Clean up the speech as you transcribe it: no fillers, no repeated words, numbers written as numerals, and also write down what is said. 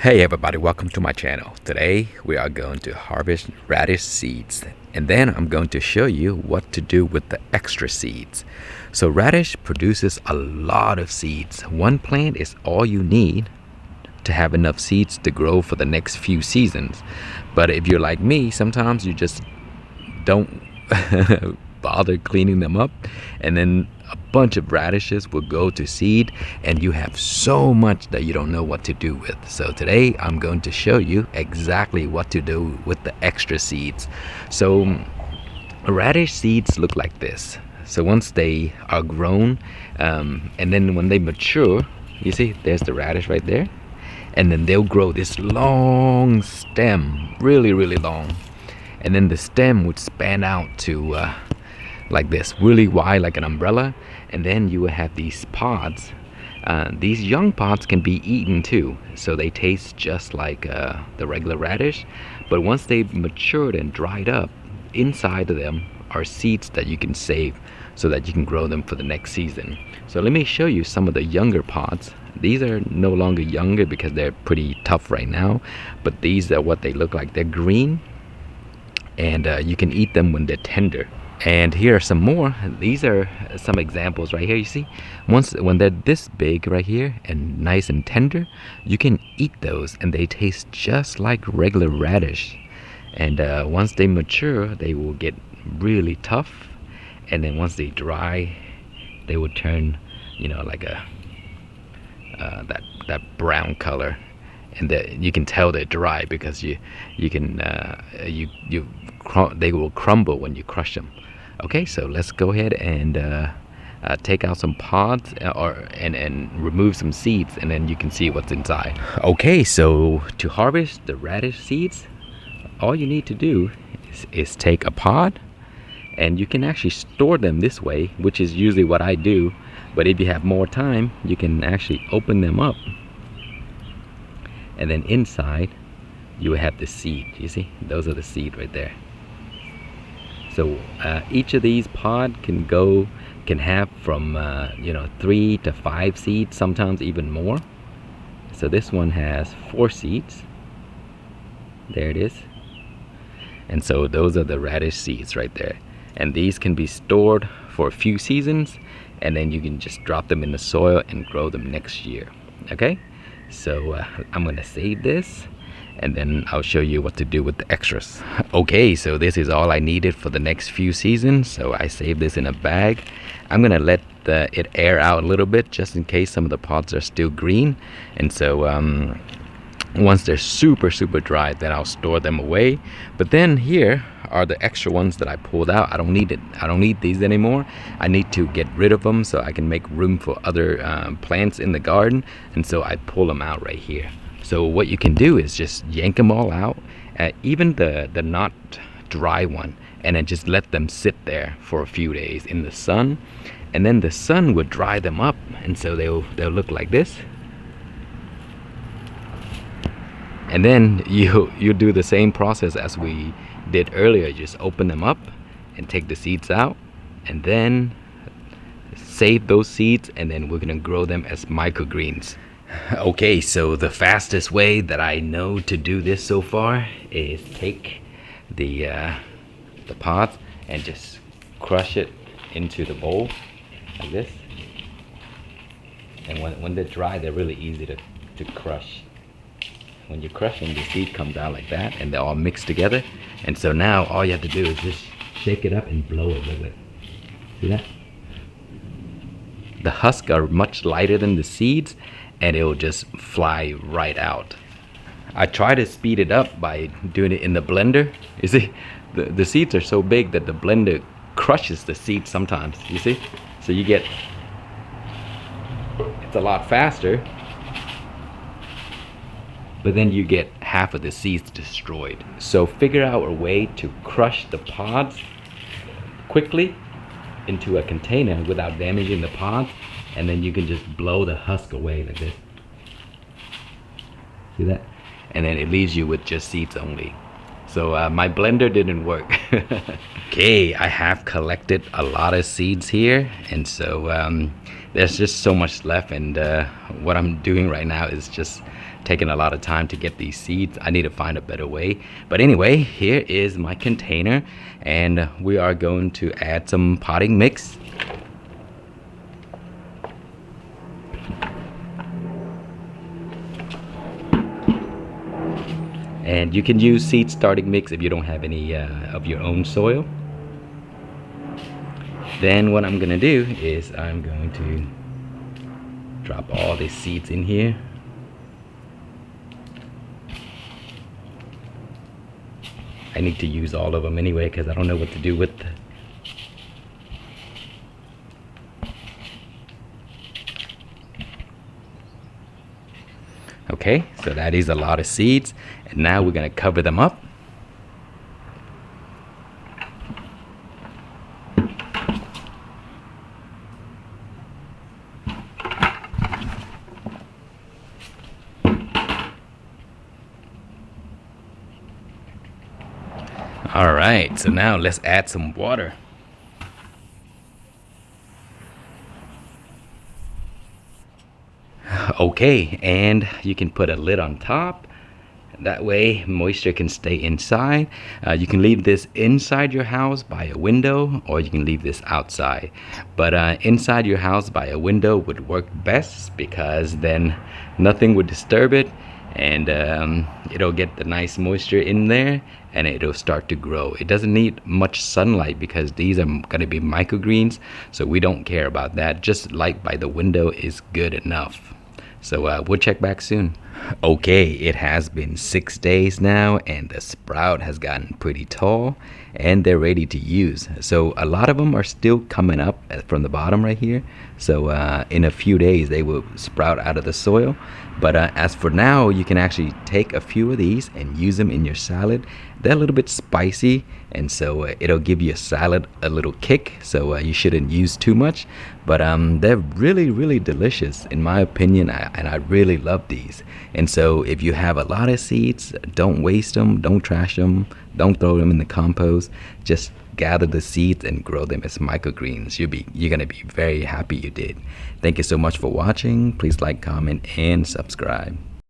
Hey everybody, welcome to my channel. Today we are going to harvest radish seeds, and then I'm going to show you what to do with the extra seeds. So radish produces a lot of seeds. One plant is all you need to have enough seeds to grow for the next few seasons. But if you're like me, sometimes you just don't bother cleaning them up, and then a bunch of radishes will go to seed, and you have so much that you don't know what to do with. So today I'm going to show you exactly what to do with the extra seeds. So radish seeds look like this. So once they are grown, and then when they mature, you see there's the radish right there, and then they'll grow this long stem, really long, and then the stem would span out to like this, really wide, like an umbrella. And then you will have these pods. These young pods can be eaten too, so they taste just like the regular radish. But once they've matured and dried up, inside of them are seeds that you can save so that you can grow them for the next season. So let me show you some of the younger pods. These are no longer younger because they're pretty tough right now, but these are what they look like. They're green, and you can eat them when they're tender. And here are some more. These are some examples right here. You see, when they're this big right here and nice and tender, you can eat those, and they taste just like regular radish. And once they mature, they will get really tough, and then once they dry, they will turn, like a that brown color. And you can tell they're dry because they will crumble when you crush them. Okay, so let's go ahead and take out some pods and remove some seeds, and then you can see what's inside. Okay, so to harvest the radish seeds, all you need to do is take a pod, and you can actually store them this way, which is usually what I do. But if you have more time, you can actually open them up, and then inside you have the seed. You see, those are the seed right there. So each of these pod can have from 3 to 5 seeds, sometimes even more. So this one has 4 seeds. There it is. And so those are the radish seeds right there. And these can be stored for a few seasons, and then you can just drop them in the soil and grow them next year. Okay, so I'm gonna save this, and then I'll show you what to do with the extras. Okay, so this is all I needed for the next few seasons. So I saved this in a bag. I'm gonna let it air out a little bit, just in case some of the pods are still green. And so once they're super dry, then I'll store them away. But then here are the extra ones that I pulled out. I don't need these anymore. I need to get rid of them so I can make room for other plants in the garden. And so I pull them out right here. So what you can do is just yank them all out, even the not dry one, and then just let them sit there for a few days in the sun, and then the sun would dry them up, and so they'll look like this. And then you do the same process as we did earlier. You just open them up and take the seeds out, and then save those seeds, and then we're gonna grow them as microgreens. Okay, so the fastest way that I know to do this so far is take the pods and just crush it into the bowl like this. And when they're dry, they're really easy to crush. When you crush them, the seed comes out like that, and they're all mixed together. And so now all you have to do is just shake it up and blow it. Look. See that? The husks are much lighter than the seeds, and it will just fly right out. I try to speed it up by doing it in the blender. You see, the seeds are so big that the blender crushes the seeds sometimes, you see? So it's a lot faster, but then you get half of the seeds destroyed. So figure out a way to crush the pods quickly into a container without damaging the pods, and then you can just blow the husk away like this. See that? And then it leaves you with just seeds only. So my blender didn't work. Okay, I have collected a lot of seeds here, and so there's just so much left, and what I'm doing right now is just taking a lot of time to get these seeds. I need to find a better way. But anyway, here is my container, and we are going to add some potting mix. And you can use seed starting mix if you don't have any of your own soil. Then what I'm gonna do is I'm going to drop all the seeds in here. I need to use all of them anyway because I don't know what to do with them. Okay, so that is a lot of seeds, and now we're gonna cover them up. All right, so now let's add some water. Okay, and you can put a lid on top. That way moisture can stay inside. You can leave this inside your house by a window, or you can leave this outside. But inside your house by a window would work best because then nothing would disturb it, and it'll get the nice moisture in there and it'll start to grow. It doesn't need much sunlight because these are going to be microgreens, so we don't care about that. Just light by the window is good enough. So we'll check back soon. Okay, it has been 6 days now, and the sprout has gotten pretty tall and they're ready to use. So a lot of them are still coming up from the bottom right here. So in a few days they will sprout out of the soil. But as for now, you can actually take a few of these and use them in your salad. They're a little bit spicy, and so it'll give your salad a little kick. So you shouldn't use too much, but they're really delicious in my opinion, and I really love these. And so if you have a lot of seeds, don't waste them, don't trash them, don't throw them in the compost. Just gather the seeds and grow them as microgreens. You're gonna be very happy you did. Thank you so much for watching. Please like, comment, and subscribe.